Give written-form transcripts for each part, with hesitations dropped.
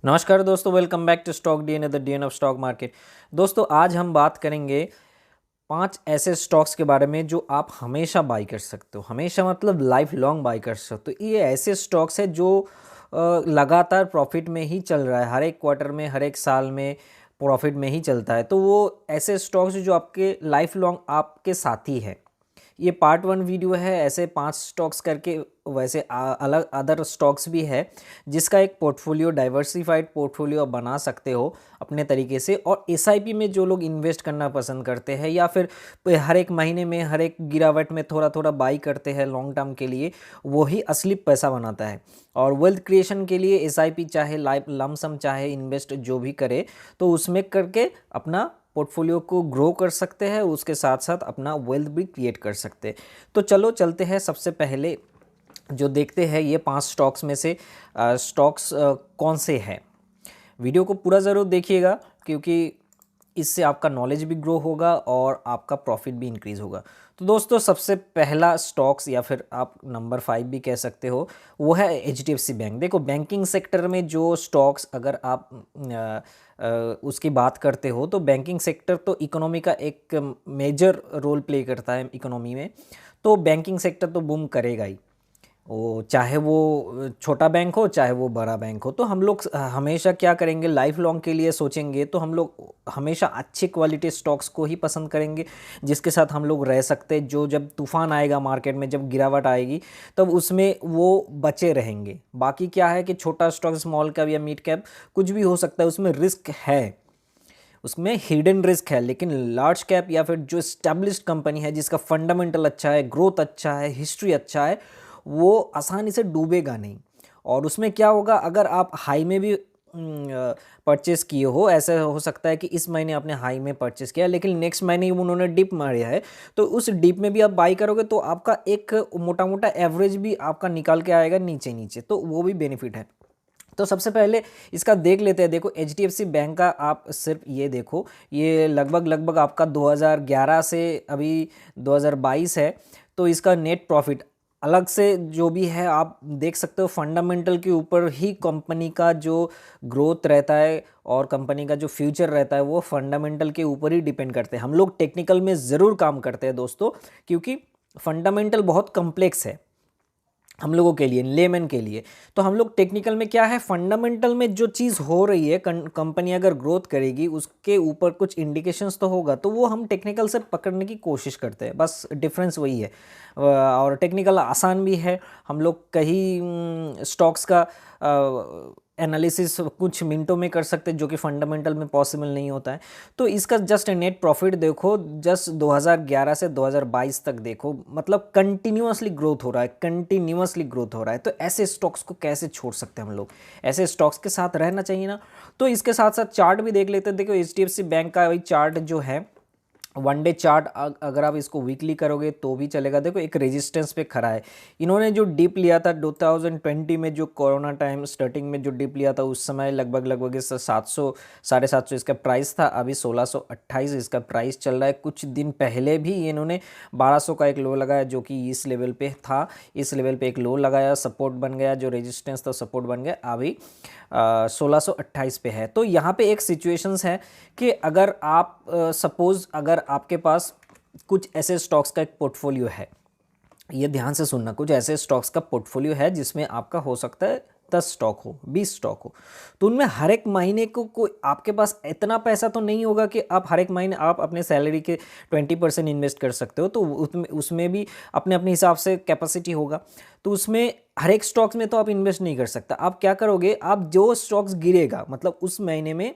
नमस्कार दोस्तों, welcome back to stock DNA the DNA of stock market. दोस्तों आज हम बात करेंगे 5 ऐसे स्टॉक्स के बारे में जो आप हमेशा बाई कर सकते हो। हमेशा मतलब लाइफ लॉन्ग बाई कर सकते हो। ये ऐसे स्टॉक्स है जो लगातार प्रॉफिट में ही चल रहा है, हर एक क्वार्टर में, हर एक साल में प्रॉफिट में ही चलता है। तो वो ऐसे स्टॉक्स जो आपके लाइफ लॉन्ग आपके साथी है। ये पार्ट 1 वीडियो है, ऐसे 5 स्टॉक्स करके। वैसे अलग अदर स्टॉक्स भी है जिसका एक पोर्टफोलियो, डाइवर्सिफाइड पोर्टफोलियो आप बना सकते हो अपने तरीके से। और एसआईपी में जो लोग इन्वेस्ट करना पसंद करते हैं या फिर हर एक महीने में, हर एक गिरावट में थोड़ा थोड़ा बाई करते हैं लॉन्ग टर्म के लिए, वही असली पैसा बनाता है। और वेल्थ क्रिएशन के लिए एसआईपी चाहे लाइफ लमसम चाहे इन्वेस्ट जो भी करे, तो उसमें करके अपना पोर्टफोलियो को ग्रो कर सकते हैं, उसके साथ साथ अपना वेल्थ भी क्रिएट कर सकते हैं। तो चलो चलते हैं, सबसे पहले जो देखते हैं ये 5 स्टॉक्स में से स्टॉक्स कौन से हैं। वीडियो को पूरा ज़रूर देखिएगा क्योंकि इससे आपका नॉलेज भी ग्रो होगा और आपका प्रॉफिट भी इंक्रीज़ होगा। तो दोस्तों सबसे पहला स्टॉक्स या फिर आप नंबर 5 भी कह सकते हो, वो है एचडीएफसी बैंक। देखो, बैंकिंग सेक्टर में जो स्टॉक्स अगर आप उसकी बात करते हो तो बैंकिंग सेक्टर तो इकोनॉमी का एक मेजर रोल प्ले करता है इकोनॉमी में। तो बैंकिंग सेक्टर तो बूम करेगा ही, वो चाहे वो छोटा बैंक हो चाहे वो बड़ा बैंक हो। तो हम लोग हमेशा क्या करेंगे, लाइफ लॉन्ग के लिए सोचेंगे तो हम लोग हमेशा अच्छी क्वालिटी स्टॉक्स को ही पसंद करेंगे जिसके साथ हम लोग रह सकते हैं। जो जब तूफान आएगा मार्केट में, जब गिरावट आएगी, तब उसमें वो बचे रहेंगे। बाकी क्या है कि छोटा स्टॉक, स्मॉल कैप या मिड कैप, कुछ भी हो सकता है, उसमें रिस्क है, उसमें हिडन रिस्क है। लेकिन लार्ज कैप या फिर जो स्टैब्लिश्ड कंपनी है जिसका फंडामेंटल अच्छा है, ग्रोथ अच्छा है, हिस्ट्री अच्छा है, वो आसानी से डूबेगा नहीं। और उसमें क्या होगा, अगर आप हाई में भी परचेस किए हो, ऐसा हो सकता है कि इस महीने आपने हाई में परचेस किया लेकिन नेक्स्ट महीने उन्होंने डिप मारा है, तो उस डिप में भी आप बाई करोगे तो आपका एक मोटा मोटा एवरेज भी आपका निकाल के आएगा नीचे नीचे, तो वो भी बेनिफिट है। तो सबसे पहले इसका देख लेते हैं। देखो, एचडीएफसी बैंक का आप सिर्फ ये देखो, ये लगभग आपका 2011 से अभी 2022 है। तो इसका नेट प्रॉफिट अलग से जो भी है आप देख सकते हो। फंडामेंटल के ऊपर ही कंपनी का जो ग्रोथ रहता है और कंपनी का जो फ्यूचर रहता है वो फंडामेंटल के ऊपर ही डिपेंड करते हैं। हम लोग टेक्निकल में ज़रूर काम करते हैं दोस्तों, क्योंकि फंडामेंटल बहुत कम्प्लेक्स है हम लोगों के लिए, लेमैन के लिए। तो हम लोग टेक्निकल में क्या है, फंडामेंटल में जो चीज़ हो रही है, कंपनी अगर ग्रोथ करेगी उसके ऊपर कुछ इंडिकेशंस तो होगा, तो वो हम टेक्निकल से पकड़ने की कोशिश करते हैं, बस डिफरेंस वही है। और टेक्निकल आसान भी है, हम लोग कई स्टॉक्स का एनालिसिस कुछ मिनटों में कर सकते हैं जो कि फंडामेंटल में पॉसिबल नहीं होता है। तो इसका जस्ट नेट प्रॉफिट देखो, जस्ट 2011 से 2022 तक देखो, मतलब कंटिन्यूअसली ग्रोथ हो रहा है, कंटिन्यूअसली ग्रोथ हो रहा है। तो ऐसे स्टॉक्स को कैसे छोड़ सकते हैं हम लोग, ऐसे स्टॉक्स के साथ रहना चाहिए ना। तो इसके साथ साथ चार्ट भी देख लेते हैं। देखो, एचडीएफसी बैंक का वही चार्ट जो है, वन डे चार्ट, अगर आप इसको वीकली करोगे तो भी चलेगा। देखो, एक रेजिस्टेंस पे खड़ा है। इन्होंने जो डिप लिया था 2020 में, जो कोरोना टाइम स्टार्टिंग में जो डिप लिया था, उस समय लगभग 700 750 इसका प्राइस था। अभी 1628 इसका प्राइस चल रहा है। कुछ दिन पहले भी इन्होंने 1200 का एक लो लगाया जो कि इस लेवल पे था। इस लेवल पे एक लो लगाया, सपोर्ट बन गया, जो रेजिस्टेंस था सपोर्ट बन गया। अभी 1628 पे है। तो यहाँ पे एक सिचुएशंस है कि अगर आप सपोज अगर आपके पास कुछ ऐसे स्टॉक्स का एक पोर्टफोलियो है, ये ध्यान से सुनना, कुछ ऐसे स्टॉक्स का पोर्टफोलियो है जिसमें आपका हो सकता है 10 स्टॉक हो, 20 स्टॉक हो। तो उनमें हर एक महीने को कोई आपके पास इतना पैसा तो नहीं होगा कि आप हर एक महीने आप अपने सैलरी के 20% इन्वेस्ट कर सकते हो। तो उसमें भी अपने अपने हिसाब से कैपेसिटी होगा। तो उसमें हर एक स्टॉक्स में तो आप इन्वेस्ट नहीं कर सकता। आप क्या करोगे, आप जो स्टॉक्स गिरेगा, मतलब उस महीने में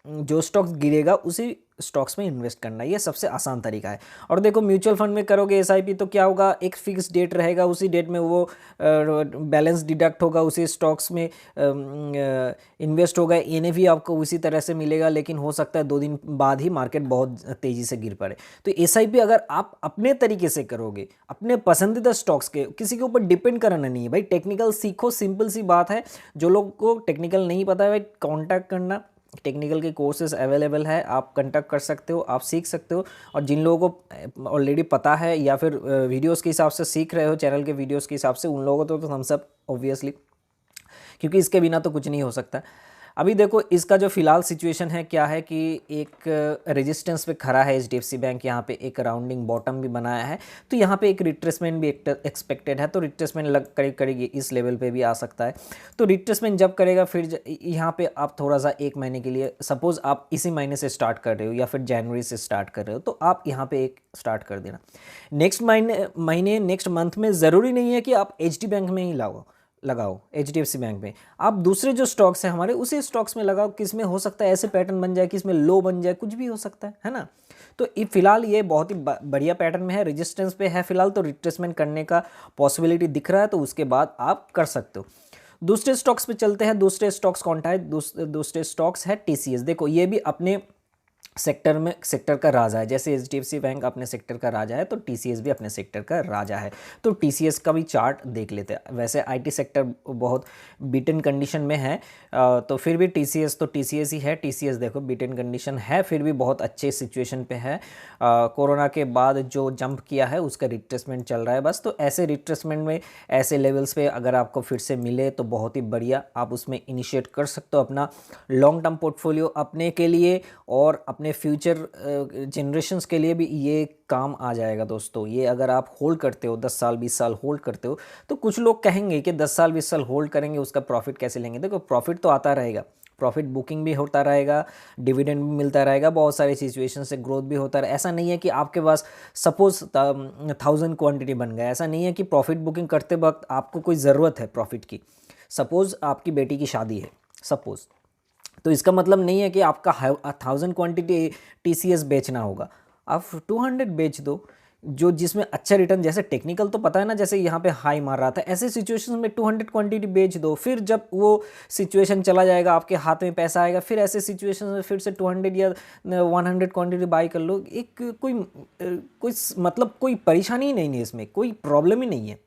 जो स्टॉक्स गिरेगा उसी स्टॉक्स में इन्वेस्ट करना, ये सबसे आसान तरीका है। और देखो, म्यूचुअल फंड में करोगे एसआईपी तो क्या होगा, एक फिक्स डेट रहेगा, उसी डेट में वो बैलेंस डिडक्ट होगा, उसी स्टॉक्स में इन्वेस्ट होगा, एनएवी आपको उसी तरह से मिलेगा। लेकिन हो सकता है 2 दिन बाद ही मार्केट बहुत तेज़ी से गिर पड़े। तो एसआईपी अगर आप अपने तरीके से करोगे, अपने पसंदीदा स्टॉक्स के, किसी के ऊपर डिपेंड करना नहीं है भाई। टेक्निकल सीखो, सिंपल सी बात है। जो लोग को टेक्निकल नहीं पता है भाई, कॉन्टैक्ट करना, टेक्निकल के कोर्सेज अवेलेबल है, आप कंटैक्ट कर सकते हो, आप सीख सकते हो। और जिन लोगों को ऑलरेडी पता है या फिर वीडियोस के हिसाब से सीख रहे हो, चैनल के वीडियोस के हिसाब से, उन लोगों को तो थम्स अप ऑब्वियसली, क्योंकि इसके बिना तो कुछ नहीं हो सकता। अभी देखो इसका जो फिलहाल सिचुएशन है क्या है कि एक रेजिस्टेंस पे खड़ा है एचडीएफसी बैंक, यहाँ पे एक राउंडिंग बॉटम भी बनाया है, तो यहाँ पे एक रिट्रेसमेंट भी एक्सपेक्टेड है। तो रिट्रेसमेंट करीब करीब इस लेवल पे भी आ सकता है। तो रिट्रेसमेंट जब करेगा फिर यहाँ पे आप थोड़ा सा एक महीने के लिए, सपोज आप इसी महीने से स्टार्ट कर रहे हो या फिर जनवरी से स्टार्ट कर रहे हो, तो आप यहाँ पे एक स्टार्ट कर देना। नेक्स्ट महीने नेक्स्ट मंथ में ज़रूरी नहीं है कि आप एचडी बैंक में ही लगाओ एचडीएफसी बैंक में, आप दूसरे जो स्टॉक्स हैं हमारे उसी स्टॉक्स में लगाओ। किस में हो सकता है ऐसे पैटर्न बन जाए कि इसमें लो बन जाए, कुछ भी हो सकता है ना। तो फिलहाल ये बहुत ही बढ़िया पैटर्न में है, रेजिस्टेंस पे है फिलहाल, तो रिट्रेसमेंट करने का पॉसिबिलिटी दिख रहा है, तो उसके बाद आप कर सकते हो। दूसरे स्टॉक्स पे चलते हैं। दूसरे स्टॉक्स कौन है? दूसरे स्टॉक्स है टीसीएस। देखो ये भी अपने सेक्टर का राजा है। जैसे एचडीएफसी बैंक अपने सेक्टर का राजा है, तो टीसीएस भी अपने सेक्टर का राजा है। तो टीसीएस का भी चार्ट देख लेते हैं। वैसे आईटी सेक्टर बहुत बीटन कंडीशन में है, तो फिर भी टीसीएस तो टीसीएस ही है। टीसीएस देखो बीटन कंडीशन है, फिर भी बहुत अच्छे सिचुएशन पे है। कोरोना के बाद जो जंप किया है उसका रिट्रेसमेंट चल रहा है बस। तो ऐसे रिट्रेसमेंट में ऐसे लेवल्स पे अगर आपको फिर से मिले तो बहुत ही बढ़िया, आप उसमें इनिशिएट कर सकते हो अपना लॉन्ग टर्म पोर्टफोलियो अपने के लिए और अपने फ्यूचर जनरेशन्स के लिए भी ये काम आ जाएगा दोस्तों। ये अगर आप होल्ड करते हो 10 साल 20 साल होल्ड करते हो, तो कुछ लोग कहेंगे कि 10 साल 20 साल होल्ड करेंगे उसका प्रॉफिट कैसे लेंगे। देखो प्रॉफिट तो आता रहेगा, प्रॉफिट बुकिंग भी होता रहेगा, डिविडेंड भी मिलता रहेगा, बहुत सारी सिचुएशन से ग्रोथ भी होता रहेगा। ऐसा नहीं है कि आपके पास सपोज 1000 क्वांटिटी बन गया, ऐसा नहीं है कि प्रॉफिट बुकिंग करते वक्त आपको कोई ज़रूरत है प्रॉफिट की। सपोज़ आपकी बेटी की शादी है सपोज़, तो इसका मतलब नहीं है कि आपका 1000 क्वांटिटी टीसीएस बेचना होगा, आप 200 बेच दो, जो जिसमें अच्छा रिटर्न। जैसे टेक्निकल तो पता है ना, जैसे यहाँ पे हाई मार रहा था, ऐसे सिचुएशन में 200 क्वांटिटी बेच दो। फिर जब वो सिचुएशन चला जाएगा, आपके हाथ में पैसा आएगा, फिर ऐसे सिचुएशन में फिर से 200 या 100 क्वांटिटी बाई कर लो। एक कोई मतलब कोई परेशानी ही नहीं है, इसमें कोई प्रॉब्लम ही नहीं है,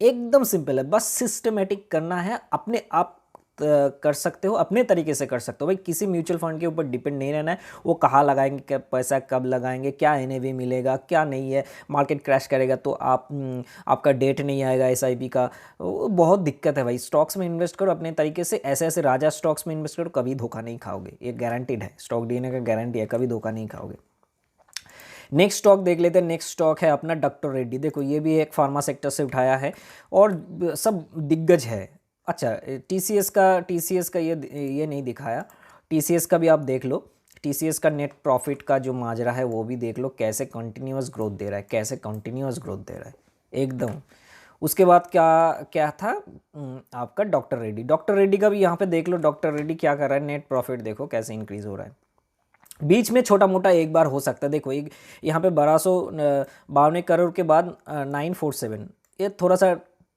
एकदम सिंपल है। बस सिस्टमेटिक करना है, अपने आप कर सकते हो, अपने तरीके से कर सकते हो भाई। किसी म्यूचुअल फंड के ऊपर डिपेंड नहीं रहना है, वो कहाँ लगाएंगे, क्या पैसा कब लगाएंगे, क्या एनएवी मिलेगा क्या नहीं है, मार्केट क्रैश करेगा तो आपका डेट नहीं आएगा एसआईपी का, वो बहुत दिक्कत है भाई। स्टॉक्स में इन्वेस्ट करो अपने तरीके से, ऐसे ऐसे राजा स्टॉक्स में इन्वेस्ट करो, कभी धोखा नहीं खाओगे, ये गारंटीड है, स्टॉक डीएनए का गारंटी है, कभी धोखा नहीं खाओगे। नेक्स्ट स्टॉक देख लेते हैं। नेक्स्ट स्टॉक है अपना डॉक्टर रेड्डी। देखो ये भी एक फार्मा सेक्टर से उठाया है और सब दिग्गज है। अच्छा टीसीएस का ये नहीं दिखाया, टीसीएस का भी आप देख लो। टीसीएस का नेट प्रॉफिट का जो माजरा है वो भी देख लो, कैसे कंटिन्यूअस ग्रोथ दे रहा है, कैसे कंटिन्यूअस ग्रोथ दे रहा है एकदम। उसके बाद क्या था आपका डॉक्टर रेड्डी का भी यहाँ पे देख लो। डॉक्टर रेड्डी क्या कर रहा है, नेट प्रॉफिट देखो कैसे इंक्रीज हो रहा है। बीच में छोटा मोटा एक बार हो सकता है, देखो एक यहाँ पे 1252 करोड़ के बाद 947, ये थोड़ा सा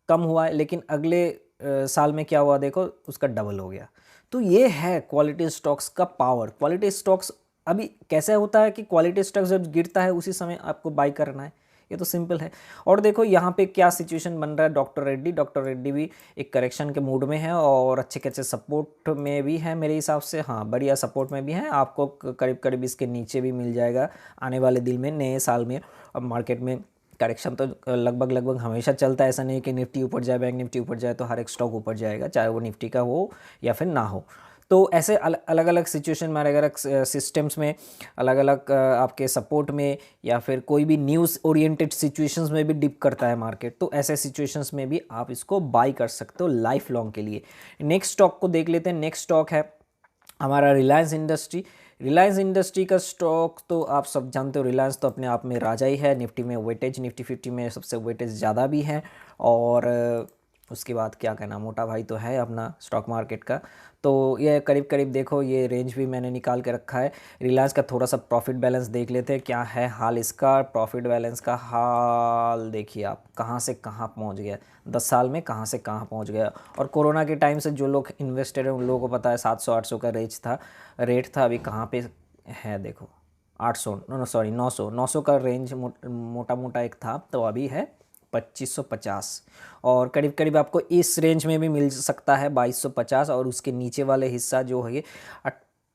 कम हुआ है, लेकिन अगले साल में क्या हुआ देखो, उसका डबल हो गया। तो ये है क्वालिटी स्टॉक्स का पावर। क्वालिटी स्टॉक्स अभी कैसे होता है कि क्वालिटी स्टॉक्स जब गिरता है उसी समय आपको बाई करना है, ये तो सिंपल है। और देखो यहाँ पे क्या सिचुएशन बन रहा है, डॉक्टर रेड्डी भी एक करेक्शन के मूड में है और अच्छे खासे सपोर्ट में भी है मेरे हिसाब से, हाँ बढ़िया सपोर्ट में भी है। आपको करीब करीब इसके नीचे भी मिल जाएगा आने वाले दिन में, नए साल में। अब मार्केट में करेक्शन तो लगभग हमेशा चलता है, ऐसा नहीं कि निफ्टी ऊपर जाए, बैंक निफ्टी ऊपर जाए तो हर एक स्टॉक ऊपर जाएगा, चाहे वो निफ्टी का हो या फिर ना हो। तो ऐसे अलग अलग सिचुएशन में, अलग अलग सिस्टम्स में, अलग अलग आपके सपोर्ट में या फिर कोई भी न्यूज़ ओरिएंटेड सिचुएशंस में भी डिप करता है मार्केट, तो ऐसे सिचुएशंस में भी आप इसको बाई कर सकते हो लाइफ लॉन्ग के लिए। नेक्स्ट स्टॉक को देख लेते हैं। नेक्स्ट स्टॉक है हमारा रिलायंस इंडस्ट्री का स्टॉक तो आप सब जानते हो, रिलायंस तो अपने आप में राजा ही है। निफ्टी में वेटेज, निफ्टी 50 में सबसे वेटेज ज़्यादा भी है। और उसके बाद क्या कहना, मोटा भाई तो है अपना स्टॉक मार्केट का। तो ये करीब करीब देखो, ये रेंज भी मैंने निकाल के रखा है। रिलायंस का थोड़ा सा प्रॉफिट बैलेंस देख लेते हैं, क्या है हाल इसका। प्रॉफिट बैलेंस का हाल देखिए आप, कहाँ से कहाँ पहुँच गया, 10 साल में कहाँ से कहाँ पहुँच गया। और कोरोना के टाइम से जो लोग इन्वेस्टेड हैं उन लोगों को पता है 700-800 का रेट था, अभी कहाँ पे है देखो 900 का रेंज मोटा मोटा एक था, तो अभी है 2550। और करीब करीब आपको इस रेंज में भी मिल सकता है 2250, और उसके नीचे वाले हिस्सा जो है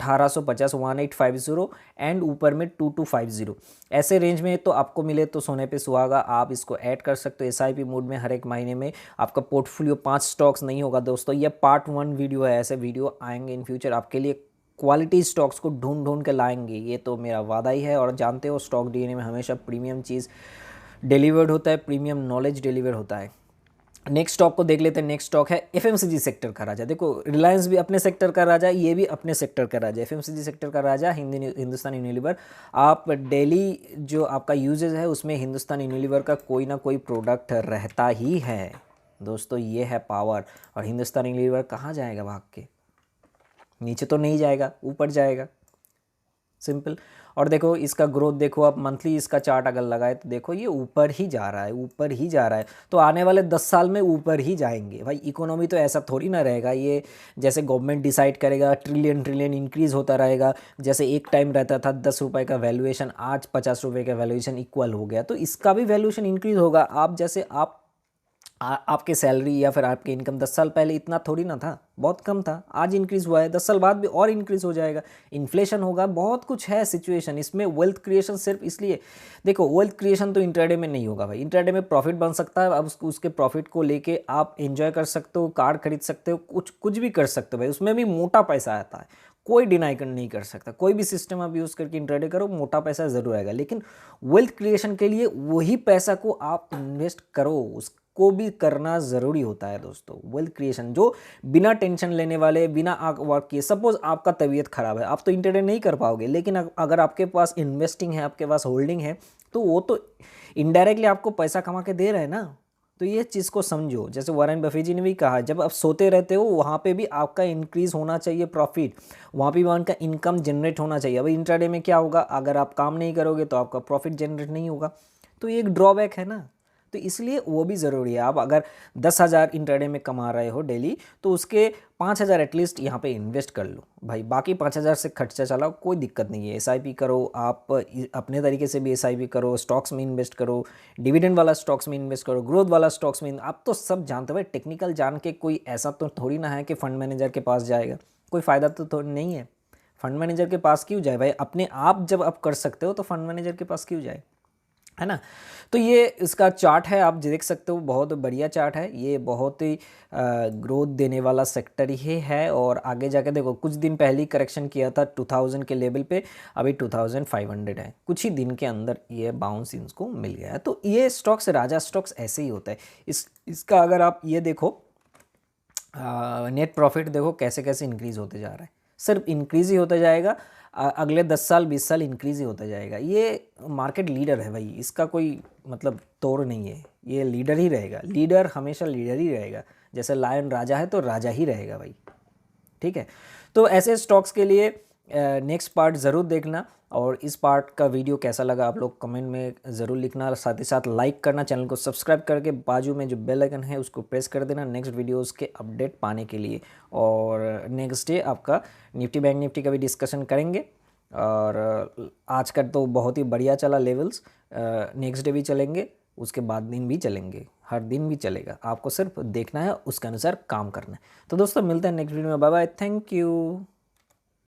1850 1850 एंड ऊपर में 2250 ऐसे रेंज में तो आपको मिले तो सोने पे सुहागा। आप इसको ऐड कर सकते हो एसआईपी मोड में हर एक महीने में। आपका पोर्टफोलियो 5 स्टॉक्स नहीं होगा दोस्तों, ये पार्ट 1 वीडियो है। ऐसे वीडियो आएंगे इन फ्यूचर आपके लिए, क्वालिटी स्टॉक्स को ढूंढ ढूंढ के लाएंगे, ये तो मेरा वादा ही है। और जानते हो स्टॉक डीएनए में हमेशा प्रीमियम चीज़ डिलीवर्ड होता है, प्रीमियम नॉलेज डिलीवर होता है। नेक्स्ट स्टॉक को देख लेते हैं। नेक्स्ट स्टॉक है एफएमसीजी सेक्टर का राजा। देखो रिलायंस भी अपने सेक्टर का राजा, ये भी अपने सेक्टर का राजा, एफएमसीजी सेक्टर का राजा हिंदुस्तान यूनिलीवर। आप डेली जो आपका यूजेज है उसमें हिंदुस्तान यूनिलीवर का कोई ना कोई प्रोडक्ट रहता ही है दोस्तों, ये है पावर। और हिंदुस्तान यूनिलीवर कहाँ जाएगा भाग के? नीचे तो नहीं जाएगा, ऊपर जाएगा, सिंपल। और देखो इसका ग्रोथ देखो, आप मंथली इसका चार्ट अगर लगाए तो देखो ये ऊपर ही जा रहा है, ऊपर ही जा रहा है। तो आने वाले 10 साल में ऊपर ही जाएंगे भाई। इकोनॉमी तो ऐसा थोड़ी ना रहेगा, ये जैसे गवर्नमेंट डिसाइड करेगा ट्रिलियन ट्रिलियन इंक्रीज होता रहेगा। जैसे एक टाइम रहता था 10 रुपये का वैल्यूएशन, आज 50 रुपये का वैल्यूएशन इक्वल हो गया, तो इसका भी वैल्यूएशन इंक्रीज होगा। आप जैसे आपके सैलरी या फिर आपके इनकम 10 साल पहले इतना थोड़ी ना था, बहुत कम था, आज इंक्रीज़ हुआ है, 10 साल बाद भी और इंक्रीज़ हो जाएगा। इन्फ्लेशन होगा, बहुत कुछ है सिचुएशन इसमें। वेल्थ क्रिएशन सिर्फ इसलिए देखो, वेल्थ क्रिएशन तो इंट्राडे में नहीं होगा भाई। इंट्राडे में प्रॉफिट बन सकता है, अब उसके प्रॉफिट को लेके आप एंजॉय कर सकते हो, कार खरीद सकते हो, कुछ भी कर सकते हो भाई। उसमें भी मोटा पैसा आता है, कोई डिनाई नहीं कर सकता। कोई भी सिस्टम आप यूज़ करके इंट्राडे करो, मोटा पैसा ज़रूर आएगा। लेकिन वेल्थ क्रिएशन के लिए वही पैसा को आप इन्वेस्ट करो, को भी करना ज़रूरी होता है दोस्तों। वेल्थ क्रिएशन जो बिना टेंशन लेने वाले, बिना आग वर्क किए, सपोज आपका तबीयत खराब है, आप तो इंटरडे नहीं कर पाओगे, लेकिन अगर आपके पास इन्वेस्टिंग है, आपके पास होल्डिंग है, तो वो तो इनडायरेक्टली आपको पैसा कमा के दे रहे हैं ना। तो ये चीज़ को समझो। जैसे वॉरेन बफेट जी ने भी कहा, जब आप सोते रहते हो वहाँ पे भी आपका इंक्रीज होना चाहिए प्रॉफिट, वहाँ पे भी उनका इनकम जनरेट होना चाहिए। अब इंट्राडे में क्या होगा, अगर आप काम नहीं करोगे तो आपका प्रॉफिट जनरेट नहीं होगा, तो ये एक ड्रॉबैक है ना। तो इसलिए वो भी ज़रूरी है। आप अगर 10,000 इंट्राडे में कमा रहे हो डेली, तो उसके 5,000 एटलीस्ट यहाँ पे इन्वेस्ट कर लो भाई। बाकी 5,000 से खर्चा चलाओ, कोई दिक्कत नहीं है। एसआईपी करो, आप अपने तरीके से भी एसआईपी करो, स्टॉक्स में इन्वेस्ट करो, डिविडेंड वाला स्टॉक्स में इन्वेस्ट करो, ग्रोथ वाला स्टॉक्स में। आप तो सब जानते हो भाई, टेक्निकल जान के कोई ऐसा तो थोड़ी ना है कि फंड मैनेजर के पास जाएगा, कोई फ़ायदा तो नहीं है। फंड मैनेजर के पास क्यों जाए भाई? अपने आप जब आप कर सकते हो तो फंड मैनेजर के पास क्यों जाए, है ना। तो ये इसका चार्ट है, आप देख सकते हो, बहुत बढ़िया चार्ट है ये, बहुत ही ग्रोथ देने वाला सेक्टर ही है। और आगे जाके देखो, कुछ दिन पहले ही करेक्शन किया था 2000 के लेवल पे, अभी 2500 है। कुछ ही दिन के अंदर ये बाउंस इनको मिल गया है। तो ये स्टॉक्स, राजा स्टॉक्स ऐसे ही होता है। इसका अगर आप ये देखो नेट प्रॉफिट देखो कैसे कैसे इंक्रीज़ होते जा रहा है, सिर्फ इंक्रीज़ ही होता जाएगा। अगले 10 साल 20 साल इंक्रीज़ ही होता जाएगा। ये मार्केट लीडर है भाई, इसका कोई मतलब तोड़ नहीं है, ये लीडर ही रहेगा। लीडर हमेशा लीडर ही रहेगा। जैसे लायन राजा है तो राजा ही रहेगा भाई, ठीक है। तो ऐसे स्टॉक्स के लिए नेक्स्ट पार्ट ज़रूर देखना। और इस पार्ट का वीडियो कैसा लगा आप लोग कमेंट में ज़रूर लिखना। साथ ही साथ लाइक करना, चैनल को सब्सक्राइब करके बाजू में जो बेल आइकन है उसको प्रेस कर देना नेक्स्ट वीडियोस के अपडेट पाने के लिए। और नेक्स्ट डे आपका निफ्टी बैंक निफ्टी का भी डिस्कशन करेंगे। और आज का तो बहुत ही बढ़िया चला लेवल्स, नेक्स्ट डे भी चलेंगे, उसके बाद दिन भी चलेंगे, हर दिन भी चलेगा। आपको सिर्फ देखना है, उसके अनुसार काम करना है। तो दोस्तों मिलते हैं नेक्स्ट वीडियो में, बाय बाय, थैंक यू।